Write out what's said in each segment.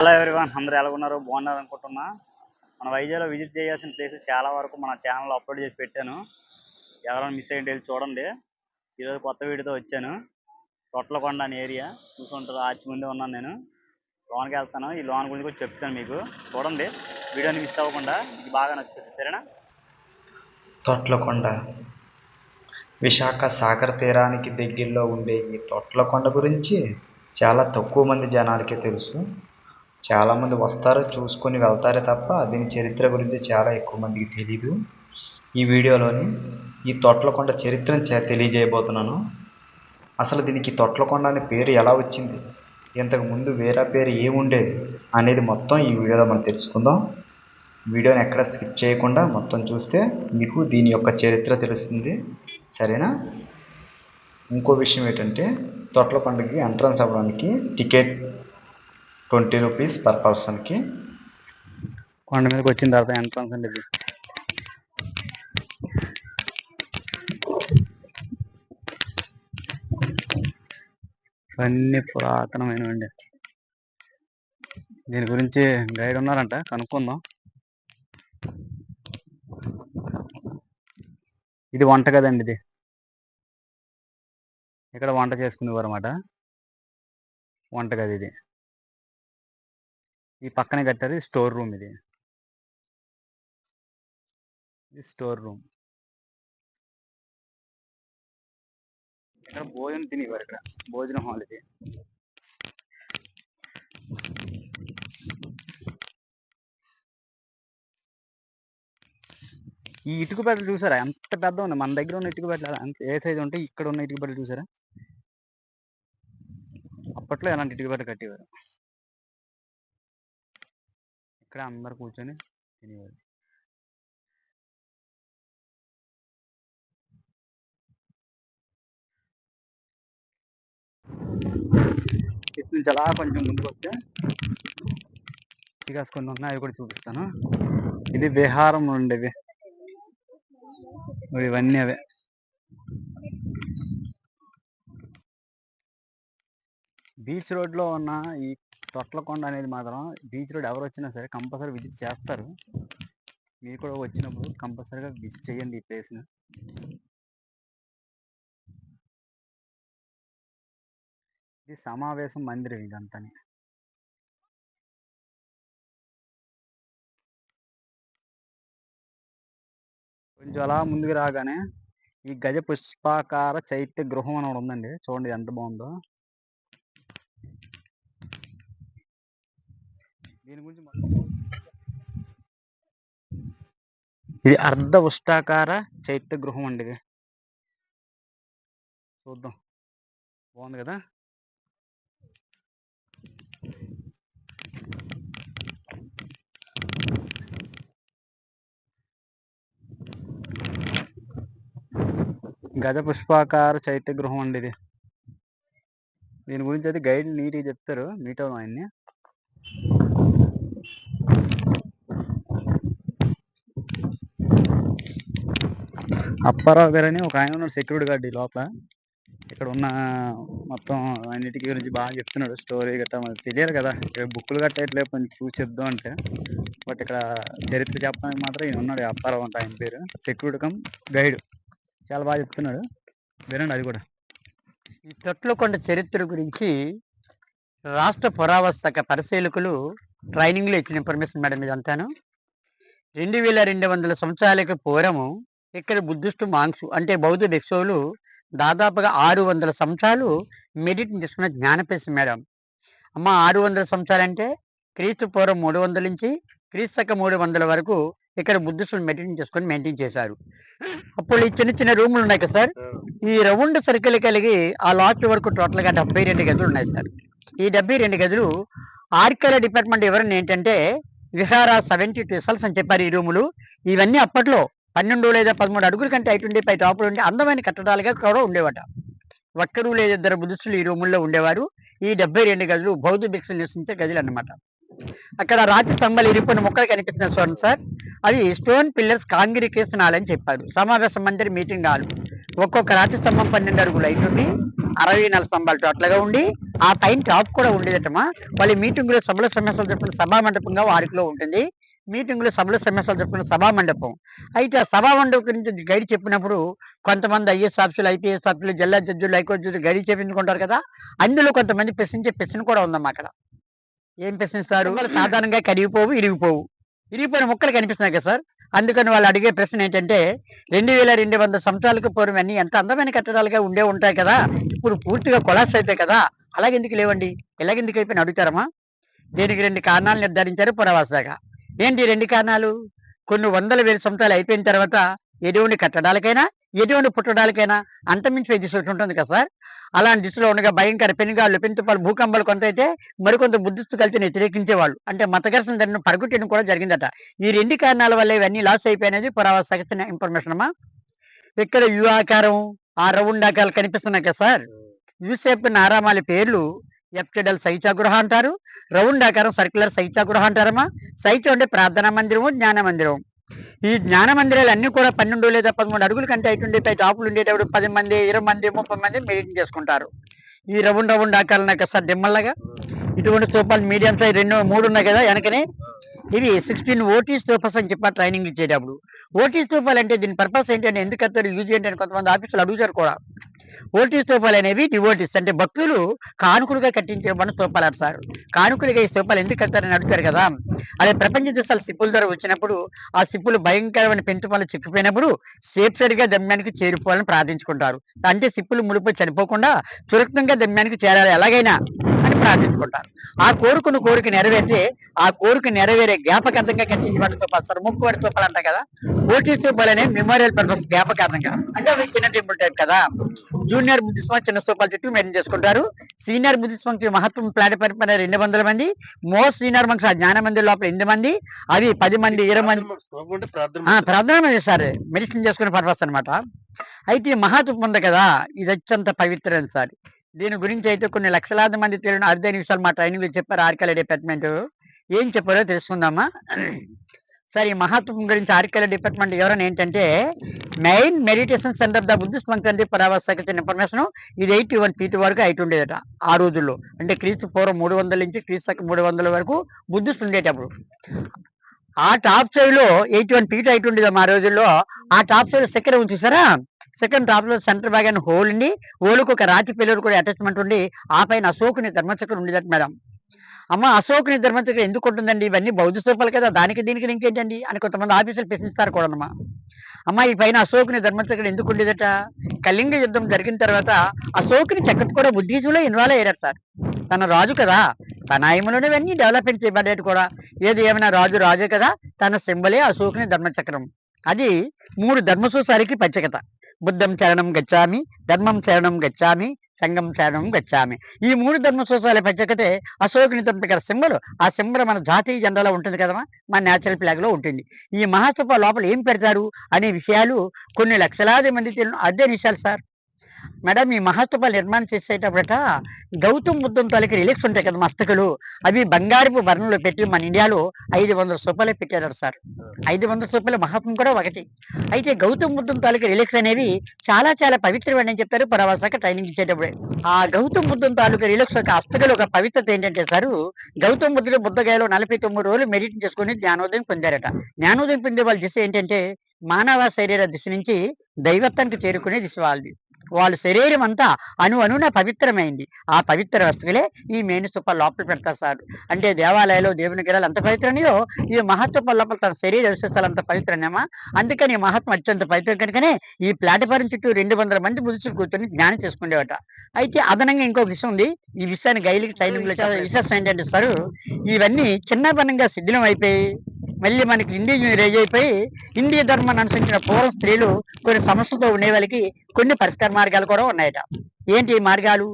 Hello everyone, అందరూ ఎలా ఉన్నారు? బాగున్నారు అనుకుంటున్నా. మన వైజాగ్లో విజిట్ చేయాల్సిన ప్లేసులు చాలా వరకు మన ఛానల్లో అప్లోడ్ చేసి పెట్టాను. ఎవరైనా మిస్ అయ్యింటే వెళ్ళి చూడండి. ఈరోజు కొత్త వీడియోతో వచ్చాను. తొట్లకొండ అనే ఏరియా చూసుకుంటారు, ఆర్చి ముందే ఉన్నాను. నేను లోన్కి వెళ్తాను. ఈ లోన్ గురించి కూడా చెప్తాను మీకు. చూడండి, వీడియోని మిస్ అవ్వకుండా. మీకు బాగా నచ్చుతుంది, సరేనా? తొట్లకొండ విశాఖ సాగర్ తీరానికి దగ్గరలో ఉండే ఈ తొట్లకొండ గురించి చాలా తక్కువ మంది జనాలకే తెలుసు. చాలామంది వస్తారు, చూసుకొని వెళ్తారే తప్ప దీని చరిత్ర గురించి చాలా ఎక్కువ మందికి తెలీదు. ఈ వీడియోలోని ఈ తొట్లకొండ చరిత్రను తెలియజేయబోతున్నాను. అసలు దీనికి తొట్లకొండ అనే పేరు ఎలా వచ్చింది, ఇంతకు ముందు వేరే పేరు ఏముండేది అనేది మొత్తం ఈ వీడియోలో మనం తెలుసుకుందాం. వీడియోని ఎక్కడ స్కిప్ చేయకుండా మొత్తం చూస్తే మీకు దీని యొక్క చరిత్ర తెలుస్తుంది, సరేనా? ఇంకో విషయం ఏంటంటే, తొట్లకొండకి ఎంట్రన్స్ అవ్వడానికి టికెట్ 20 రూపీస్ పర్ పర్సన్కి. కొండ మీదకి వచ్చిన తర్వాత ఎంట్రన్స్ అండి ఇది. అన్ని పురాతనమైనవండి. దీని గురించి గైడ్ ఉన్నారంట, కనుక్కుందాం. ఇది వంటగది అండి. ఇది ఇక్కడ వంట చేసుకునేవారు అన్నమాట. వంటగది ఇది. ఈ పక్కనే కట్టారు. Store room. ఇది స్టోర్ రూమ్. ఇక్కడ భోజనం తినేవారు. ఇక్కడ భోజనం హాల్ ఇది. ఈ ఇటుక బెడ్లు చూసారా ఎంత పెద్ద ఉంది? మన దగ్గర ఉన్న ఇటుక బెడ్లు అంత ఏ సైజు ఉంటే ఇక్కడ ఉన్న ఇటుక బెడ్లు చూసారా? అప్పట్లో ఎలాంటి ఇటుక బెడ్లు కట్టేవారు. ఇక్కడ అందరు కూర్చొని తినేవారు. ఇటు నుంచి అలా కొంచెం ముందుకు వస్తే ఇక కొన్ని ఉన్నాయి, అవి కూడా చూపిస్తాను. ఇది విహారం ఉండేవి. ఇవన్నీ అవే. బీచ్ రోడ్లో ఉన్న ఈ తొట్లకొండ అనేది మాత్రం బీచ్ రోడ్ ఎవరు వచ్చినా సరే కంపల్సరీ విజిట్ చేస్తారు. మీరు కూడా వచ్చినప్పుడు కంపల్సరీగా విజిట్ చేయండి ఈ ప్లేస్ని. ఇది సమావేశం మందిరం ఇదంతా. కొంచెం అలా ముందుకు రాగానే ఈ గజ పుష్పాకార చైత్య గృహం అని ఒకటి ఉందండి. చూడండి ఎంత బాగుందో. దీని గురించి ఇది అర్ధ ఉష్టాకార చైత్య గృహం అండి. ఇది చూద్దాం, బాగుంది కదా. గజ పుష్పాకార చైత్య గృహం అండి ఇది. దీని గురించి అయితే గైడ్ నీట్గా చెప్తారు. మీట్ అవుదాం ఆయన్ని. అప్పారావు గారు అని ఒక ఆయన ఉన్నాడు, సెక్యూరిటీ గార్డ్ ఈ లోపల. ఇక్కడ ఉన్న మొత్తం అన్నిటికీ గురించి బాగా చెప్తున్నాడు. స్టోరీ గట్టా మనకు తెలియాలి కదా. ఇక్కడ బుక్కులు గట్టా ఇట్లా కొంచెం చూసి చెప్దాం అంటే, బట్ ఇక్కడ చరిత్ర చెప్పడానికి మాత్రం ఈయన ఉన్నాడు, అప్పారావు అంట ఆయన పేరు. Security come guide. చాలా బాగా చెప్తున్నాడు, వినండి అది కూడా. ఈ తొట్లకొండ చరిత్ర గురించి రాష్ట్ర పురావస్తక పరిశీలకులు ట్రైనింగ్లో ఇచ్చిన ఇన్ఫర్మేషన్ మేడం ఇదంతాను. 2200 సంవత్సరాలకు పూర్వము ఇక్కడ బుద్ధిస్టు మాంగ్స్ అంటే బౌద్ధ భిక్షువులు దాదాపుగా 600 సంవత్సరాలు మెడిటేషన్ చేసుకున్న జ్ఞానపేశం మేడం. అమ్మ 600 సంవత్సరాలు అంటే క్రీస్తు పూర్వం 300 నుంచి క్రీస్తు 300 వరకు ఇక్కడ బుద్ధిస్టులు మెడిటేషన్ చేసుకొని మెయింటైన్ చేశారు. అప్పుడు ఈ చిన్న చిన్న రూములు ఉన్నాయి కదా సార్, ఈ రౌండ్ సర్కిల్ కలిగి ఆ లాస్ట్ వరకు టోటల్గా 72 గదులు ఉన్నాయి సార్. ఈ 72 గదులు ఆర్కియాలజీ డిపార్ట్మెంట్ వివరణ ఏంటంటే విహార 72 సెల్స్ అని చెప్పారు. ఈ రూములు ఇవన్నీ అప్పట్లో 12 లేదా 13 అడుగుల కంటే హైట్ ఉండి పై టాపులు ఉండి అందమైన కట్టడాలుగా కూడా ఉండేవట. ఒక్కరు లేదా ఇద్దరు బుద్ధిస్టులు ఈ రూముల్లో ఉండేవారు. ఈ 72 గదులు బౌద్ధ భిక్షులు నివసించే గదులు అన్నమాట. అక్కడ రాతి స్తంభాలు ఇరిపోయిన మొక్కలు కనిపిస్తున్నాయి చూడండి సార్, అవి స్టోన్ పిల్లర్స్ కాంగ్రిగేషన్ హాల్ అని చెప్పారు. సమావేశం మందిరం మీటింగ్ హాల్. ఒక్కొక్క రాతి స్తంభం 12 అడుగులు హైట్ ఉండి 64 స్తంభాలు టోటల్గా ఉండి ఆ పైన టాప్ కూడా ఉండేదటమ్మా. వాళ్ళ మీటింగులో సభల సమావేశాలు జరుపుకునే సభా మండపంగా వారికిలో ఉంటుంది. మీటింగులో సభల సమావేశాలు జరుపుకునే సభా మండపం. అయితే ఆ సభా మండపం గురించి గైడ్ చెప్పినప్పుడు కొంతమంది ఐఏఎస్ ఆఫీసర్లు, ఐపీఎస్ ఆఫీసర్లు, జిల్లా జడ్జిలు, హైకోర్టు జడ్జిలు గైడ్ చెప్పించుకుంటారు కదా! అందులో కొంతమంది ప్రశ్నించే ప్రశ్న కూడా ఉందమ్మా అక్కడ. ఏం ప్రశ్నిస్తారు? వాళ్ళు సాధారణంగా కరిగిపోవు, ఇరిగిపోవు. ఇరిగిపోయిన ముక్కలు కనిపిస్తున్నాయి కదా సార్! అందుకని వాళ్ళు అడిగే ప్రశ్న ఏంటంటే 2200 సంవత్సరాలకు పూర్వం అన్నీ ఎంత అందమైన కట్టడాలుగా ఉండే ఉంటాయి కదా! ఇప్పుడు పూర్తిగా కొలాప్స్ అయిపోయాయి కదా! అలాగెందుకు లేవండి? ఇలాగెందుకు అయిపోయినాయి అడుగుతారమ్మా? దీనికి 2 కారణాలు నిర్ధారించారు పురావస్తు శాఖ. ఏంటి 2 కారణాలు? కొన్ని వందల వేల సంవత్సరాలు అయిపోయిన తర్వాత ఎటువంటి కట్టడాలకైనా, ఎటువంటి పుట్టడాలకైనా అంతమించిపోయే దిశ ఒకటి ఉంటుంది కదా సార్! అలాంటి దిశలో ఉండగా భయంకర పెనుగాళ్ళు, పెనుతుఫాలు, భూకంపాలు కొంతైతే మరికొంత బుద్ధిస్తు కల్చర్‌ని వ్యతిరేకించేవాళ్ళు. అంటే మత ఘర్షణ జరిగిన పరుగుట్టడం కూడా జరిగిందట. ఈ 2 కారణాల వల్ల ఇవన్నీ లాస్ అయిపోయాయనేది పురావస్తు శాఖ ఇచ్చిన ఇన్ఫర్మేషన్ అమ్మా. ఇక్కడ యు ఆకారం, ఆ రౌండ్ ఆకారాలు కనిపిస్తున్నాయి కదా సార్! యు షేప్ ఉన్న ఆరామాల పేర్లు ఎప్సిడల్ శైత్య గృహ అంటారు. రౌండ్ ఆకారం సర్క్యులర్ శైత్య గృహ అంటారమ్మా. శైత్యం అంటే ప్రార్థనా మందిరము, జ్ఞాన మందిరం. ఈ జ్ఞాన మందిరాలు అన్నీ కూడా 12 లేదా 13 అడుగుల కంటే హైట్ ఉండే పై టాపులు ఉండేటప్పుడు 10 మంది, 20 మంది, 30 మంది మెడిటేషన్ చేసుకుంటారు. ఈ రౌండ్ రౌండ్ ఆకారాలు ఉన్నాయి కదా సార్ దిమ్మల్లాగా. ఇటువంటి స్తూపాలు మీడియం సైజ్ 2, 3 ఉన్నాయి కదా వెనకనే. ఇవి 16 ఓటీ స్తూపస్ అని చెప్పారు ట్రైనింగ్ ఇచ్చేటప్పుడు. ఓటీ స్తూపాలు అంటే దీని పర్పస్ ఏంటంటే ఎందుకు కడతారు, యూజ్ ఏంటి అని కొంతమంది ఆఫీసులు అడుగుతారు కూడా. ఓటీ స్తూపాలు అనేవి డివోటీస్ అంటే భక్తులు కానుకలుగా కట్టించబడిన స్తూపాలు సార్. కానుకలుగా ఈ స్తూపాలు ఎందుకు కడతారని అడుగుతారు కదా! అదే ప్రపంచ దేశాలు సిప్పుల ద్వారా వచ్చినప్పుడు ఆ సిప్పులు భయంకరమైన పెంటుపళ్ళు చిక్కిపోయినప్పుడు సేఫ్ సైడ్‌గా గమ్యానికి చేరుకోవాలని ప్రార్థించుకుంటారు. అంటే సిప్పులు మునిగిపోయి చనిపోకుండా సురక్షితంగా గమ్యానికి చేరాలి ఎలాగైనా అని ప్రార్థించుకుంటారు. ఆ కోరుకున్న కోరిక నెరవేరితే ఆ కోరిక నెరవేరే జ్ఞాపకార్థంగా కట్టించబడిన స్తూపాలు సార్. మొక్కుబడి స్తూపాలు అంటారు కదా! ఓటీ స్తూపాలు అనేవి మెమోరియల్ పర్పస్ జ్ఞాపకార్థంగా. అంటే అవి చిన్న టెంపుల్ టైప్ కదా! జూనియర్ బుద్ధిస్ట్ మంక్ చిన్న స్తూపాల చుట్టూ మెయింటైన్ చేసుకుంటారు. సీనియర్ బుద్ధిస్ట్ మంక్ మహత్వం ప్లాటిపైన 200 మంది. మోస్ట్ సీనియర్ మంక్స్ ఆ జ్ఞాన మందిర్ లోపల 8 మంది. అవి 10 మంది, 20 మంది. ప్రార్థన మందిర్ సార్. మెడిటేషన్ చేసుకునే పర్పస్ అన్నమాట. అయితే ఈ మహాత్వం ఉంది కదా! ఇది అత్యంత పవిత్రమైనది సార్. దీని గురించి అయితే కొన్ని లక్షలాది మంది తెలియని అరుదైన విషయాలు మా ట్రైనింగ్‌లో చెప్పారు ఆర్కియాలజీ డిపార్ట్‌మెంట్. ఏం చెప్పారో తెలుసుకుందామా? సార్ ఈ మహాత్వం గురించి ఆర్కియాలజీ డిపార్ట్‌మెంట్ వివరణ ఏంటంటే main meditation centre of the Buddhist Monk అండి పురావస్తు శాఖ ఇచ్చిన ఇన్ఫర్మేషన్. ఇది 81 ఫీట్ వరకు హైట్ ఉండేదట ఆ రోజుల్లో. అంటే క్రీస్తు పూర్వం 300 నుంచి క్రీస్తు శకం 300 వరకు బుద్ధిస్టులు ఉండేటప్పుడు. ఆ టాప్ సైడ్‌లో 81 ఫీట్ హైట్ ఉండేదమ్మా ఆ రోజుల్లో. ఆ టాప్ సైడ్ శిఖరం ఉంది చూసారా? శిఖరం టాప్‌లో సెంటర్ భాగాన హోల్ ఉండి, హోల్‌కి ఒక రాతి పిల్లర్ కూడా అటాచ్‌మెంట్ ఉండి, ఆ పైన అశోకుని ధర్మచక్రం ఉండేదట మేడం. అమ్మ అశోకుని ధర్మచక్రం ఎందుకుంటుందండి? ఇవన్నీ బౌద్ధ స్తూపాలు కదా! దానికి దీనికి లింక్ ఏంటండి? అని కొంతమంది ఆఫీసర్లు ప్రశ్నిస్తారు కూడానమ్మా. అమ్మ ఈ పైన అశోకుని ధర్మచక్రం ఎందుకు ఉండేదట? కళింగ యుద్ధం జరిగిన తర్వాత అశోకుని చక్కటి కూడా బుద్ధిజంలో ఇన్వాల్వ్ అయ్యారట సార్. తన రాజు కదా! తన ఆయమలోనే ఇవన్నీ డెవలప్‌మెంట్ చేయబడ్డాయి కూడా. ఏది ఏమైనా రాజు రాజే కదా! తన సింబలే అశోకుని ధర్మచక్రం. అది 3 ధర్మసూత్రాలకి ప్రత్యేకత. బుద్ధం శరణం గచ్ఛామి, ధర్మం శరణం గచ్ఛామి, సంఘం శరణం గచ్ఛామి. ఈ 3 ధర్మసూత్రాల ప్రత్యేకతే అశోకుని ధర్మచక్ర సింబల్. ఆ సింబల్ మన జాతీయ జెండాలో ఉంటుంది కదమ్మా! మన నేషనల్ ఫ్లాగ్‌లో ఉంటుంది. ఈ మహాసభ లోపల ఏం పెడతారు అనే విషయాలు కొన్ని లక్షలాది మంది తెలియని అరుదైన విషయాలు సార్. మేడం ఈ మహాస్తూపాలు నిర్మాణం చేసేటప్పుడట గౌతమ్ బుద్ధం తాలూకు రిలిక్స్ ఉంటాయి కదా మస్తకులు. అవి బంగారపు భరణంలో పెట్టి మన ఇండియాలో 500 స్తూపాలే పెట్టారట సార్. 500 స్తూపాలు మహాత్మ కూడా ఒకటి. అయితే గౌతమ్ బుద్ధం తాలూకు రిలిక్స్ అనేవి చాలా చాలా పవిత్రమైనని చెప్తారు పురావస్తు శాఖ ట్రైనింగ్ ఇచ్చేటప్పుడే. ఆ గౌతమ్ బుద్ధం తాలూకు రిలిక్స్ యొక్క అస్తకలు ఒక పవిత్రత ఏంటంటే సారు గౌతమ్ బుద్ధుడు బుద్ధగయలో 49 రోజులు మెడిటేషన్ చేసుకొని జ్ఞానోదయం పొందారట. జ్ఞానోదయం పొందే వాళ్ళ దిశ ఏంటంటే మానవ శరీర దిశ నుంచి దైవత్వానికి చేరుకునే దిశ వాళ్ళది. వాళ్ళ శరీరం అంతా అణువణువున పవిత్రమైంది. ఆ పవిత్ర వస్తువులే ఈ మెయిన్ స్తూపాల లోపల పెడతారు సార్. అంటే దేవాలయాలు దేవుని విగ్రహాలు ఎంత పవిత్రమైనయో ఈ మహాస్తూపాల లోపల తన శరీర విశేషాలు అంత పవిత్రమేమా. అందుకని ఈ మహాత్మ అత్యంత పవిత్రం కనుకనే ఈ ప్లాట్‌ఫారం చుట్టూ 200 మంది బుద్ధులు కూర్చొని ధ్యానం చేసుకునేవాట. అయితే అదనంగా ఇంకొక విషయం ఉంది. ఈ విషయాన్ని గైడ్‌లకి ట్రైనింగ్‌లో విశేషం ఏంటంటే సారు ఇవన్నీ చిన్నతనంగా శిథిలం అయిపోయి మళ్ళీ మనకి ఇండివిజువల్ రేజ్ అయిపోయి ఇండియ ధర్మాన్ని అనుసరించిన పూర్వం స్త్రీలు కొన్ని సమస్యలతో ఉండే వాళ్ళకి కొన్ని పరిష్కార మార్గాలు కూడా ఉన్నాయట. ఏంటి ఈ మార్గాలు?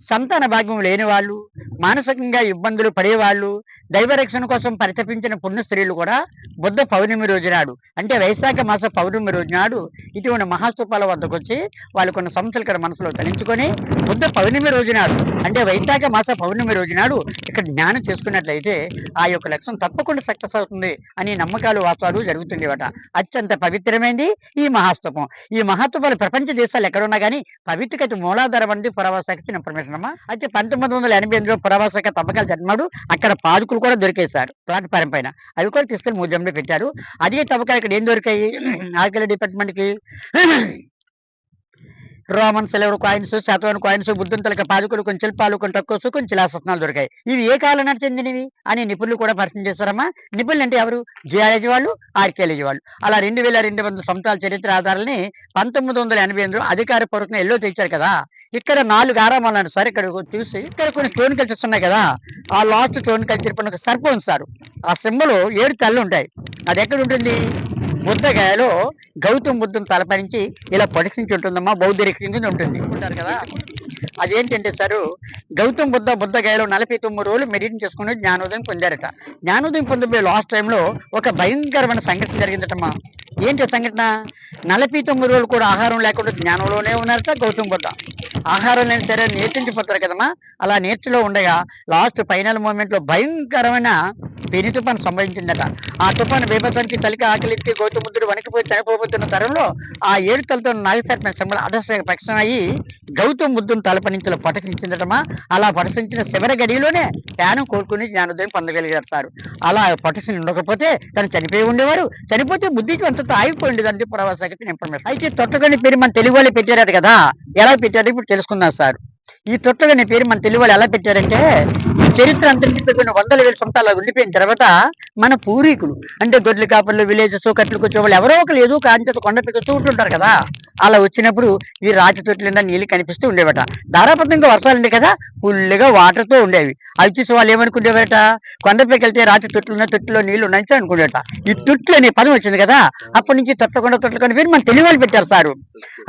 సంతాన భాగ్యం లేని వాళ్ళు, మానసికంగా ఇబ్బందులు పడేవాళ్ళు, దైవరక్షణ కోసం పరితపించిన పుణ్య స్త్రీలు కూడా బుద్ధ పౌర్ణమి రోజు నాడు అంటే వైశాఖ మాస పౌర్ణమి రోజు నాడు ఇటువంటి మహాస్తూపాల వద్దకు వచ్చి వాళ్ళు కొన్ని సమస్యలు ఇక్కడ మనసులో తలించుకొని బుద్ధ పౌర్ణమి రోజు నాడు అంటే వైశాఖ మాస పౌర్ణమి రోజు నాడు ఇక్కడ జ్ఞానం చేసుకున్నట్లయితే ఆ యొక్క లక్ష్యం తప్పకుండా సక్సెస్ అవుతుంది అని నమ్మకాలు వాస్తవాలు జరుగుతుండేవట. అత్యంత పవిత్రమైంది ఈ మహాస్తూపం. ఈ మహాస్తూపాలు ప్రపంచ దేశాలు ఎక్కడున్నా కానీ పవిత్రత మూలాధారం అనేది పురావస్తు శాఖ ఇచ్చిన ఇన్ఫర్మేషన్. ఇన్ఫర్మేషన్ అమ్మా. అయితే 1988లో పురావస్తు శాఖ తవ్వకాలు జరిపినప్పుడు అక్కడ పాదుకులు కూడా దొరికేశారు ప్లాట్ఫారం పైన. అవి కూడా తీసుకెళ్లి మ్యూజియంలో పెట్టారు. అదే తవ్వకాలు ఇక్కడ ఏం దొరికాయి ఆర్కియాలజీ డిపార్ట్మెంట్కి? Roman silver coins, Satavahana coins, బుద్ధుని తలక పాదుకులు, కొన్ని శిల్పాలు, కొన్ని తక్కువ కొన్ని శిలాశాసనాలు దొరికాయి. ఇవి ఏ కాలానికి చెందినవి అని నిపుణులు కూడా పరిచయం చేశారమ్మా. నిపుణులు అంటే ఎవరు? జియాలజీ వాళ్ళు, ఆర్కియాలజీ వాళ్ళు. అలా 2200 సంవత్సరాల చరిత్ర ఆధారాలని 1988లో అధికారపూర్వకంగా ఎల్లో తెచ్చారు కదా. ఇక్కడ 4 ఆరామాలు అన్నారు సార్. ఇక్కడ చూసి ఇక్కడ కొన్ని స్టోన్ కల్చర్స్ ఉన్నాయి కదా. ఆ లాస్ట్ స్టోన్ కల్చర్ పైన ఒక సర్పం ఉంది సార్. ఆ సింబల్ 7 తలలు ఉంటాయి. అది ఎక్కడ ఉంటుంది? బుద్ధగయలో గౌతమ్ బుద్ధుని తలపరించి ఇలా పరీక్షించి ఉంటుందమ్మా. బౌద్ధ కింద ఉంటుంది ఉంటారు కదా. అదేంటంటే సార్, గౌతమ్ బుద్ధగయలో 49 రోజులు మెడిటేషన్ చేసుకుని జ్ఞానోదయం పొందారట. జ్ఞానోదయం పొందబోయే లాస్ట్ టైంలో ఒక భయంకరమైన సంఘటన జరిగిందటమ్మా. ఏంటి సంఘటన? 49 రోజులు కూడా ఆహారం లేకుండా జ్ఞానంలోనే ఉన్నారట గౌతమ్ బుద్ధ. ఆహారం లేని సరే నేర్చించిపోతారు కదమ్మా. అలా నేర్చులో ఉండగా లాస్ట్ ఫైనల్ మూమెంట్ లో భయంకరమైన పెను తుఫాను సంభవించిందట. ఆ తుఫాను బీభత్సానికి చలికి ఆకలికి గౌతమ బుద్ధుడు వణికిపోయి చనిపోతున్న తరంలో ఆ 7 తలతో నాగసర్ప సింబల్ అదృష్ట పక్షం అయ్యి గౌతమ బుద్ధుని తలపనించులో పటకించిందటమా. అలా పటసించిన చివరి గడిలోనే ధ్యానం కోరుకుని జ్ఞానోదయం పొందగలిగారు సార్. అలా పటసి ఉండకపోతే తను చనిపోయి ఉండేవారు. చనిపోతే బుద్ధికి అంతతో ఆగిపోయింది అంటే పురావస్తు ఇన్ఫర్మేషన్. అయితే తొట్టగని పేరు మన తెలుగు వాళ్ళు పెట్టారు కదా. ఎలా పెట్టారు ఇప్పుడు తెలుసుకుందాం సార్. ఈ తొట్టగని పేరు మన తెలుగు వాళ్ళు ఎలా పెట్టారంటే, ఈ చరిత్ర అంతరించి కొన్ని 100,000 సంవత్సరాలు ఉండిపోయిన తర్వాత మన పూర్వీకులు అంటే గొడ్లు కాపర్లు, విలేజెస్, కట్లు కూర్చోవాళ్ళు ఎవరో ఒకరు ఏదో కాంచేత కొండ పీక ఉంటారు కదా. అలా వచ్చినప్పుడు ఈ రాతి తొట్టి నిండా నీళ్ళు కనిపిస్తూ ఉండేవట. ధారాపత్రంగా వర్షాలు ఉండే కదా, ఫుల్గా వాటర్తో ఉండేవి. అవి చూసి వాళ్ళు ఏమనుకునేవారట, కొండపైకి వెళ్తే రాతి తొట్టిలో నీళ్లు ఉన్నాయని అనుకునేట. ఈ తొట్లు అనే పదం వచ్చింది కదా, అప్పటి నుంచి తొట్లకొండ పేరు మన తెలుగు వాళ్ళు పెట్టారు సారు.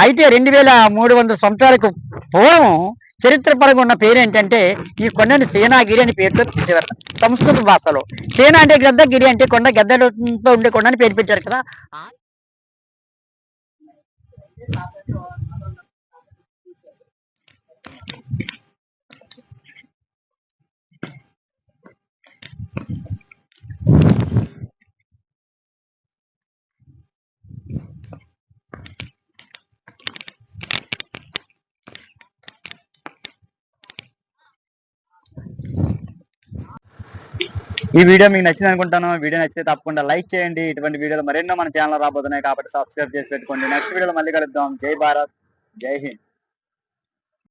అయితే 2300 సంవత్సరాలకు పూర్వం చరిత్రపరంగా ఉన్న పేరు ఏంటంటే, ఈ కొండని సేనాగిరి అని పేరుతో పిలిచేవారు సంస్కృత భాషలో. సేన అంటే గద్ద, గిరి అంటే కొండ, గద్దలతో ఉండే కొండని పేరు పెట్టారు కదా. ఈ వీడియో మీకు నచ్చింది అనుకుంటాను. వీడియో నచ్చితే తప్పకుండా లైక్ చేయండి. ఇటువంటి వీడియోలు మరెన్నో మన ఛానల్ రాబోతున్నాయి కాబట్టి సబ్స్క్రైబ్ చేసి పెట్టుకోండి. నెక్స్ట్ వీడియోలో మళ్ళీ కలుద్దాం. జై భారత్, జై హింద్.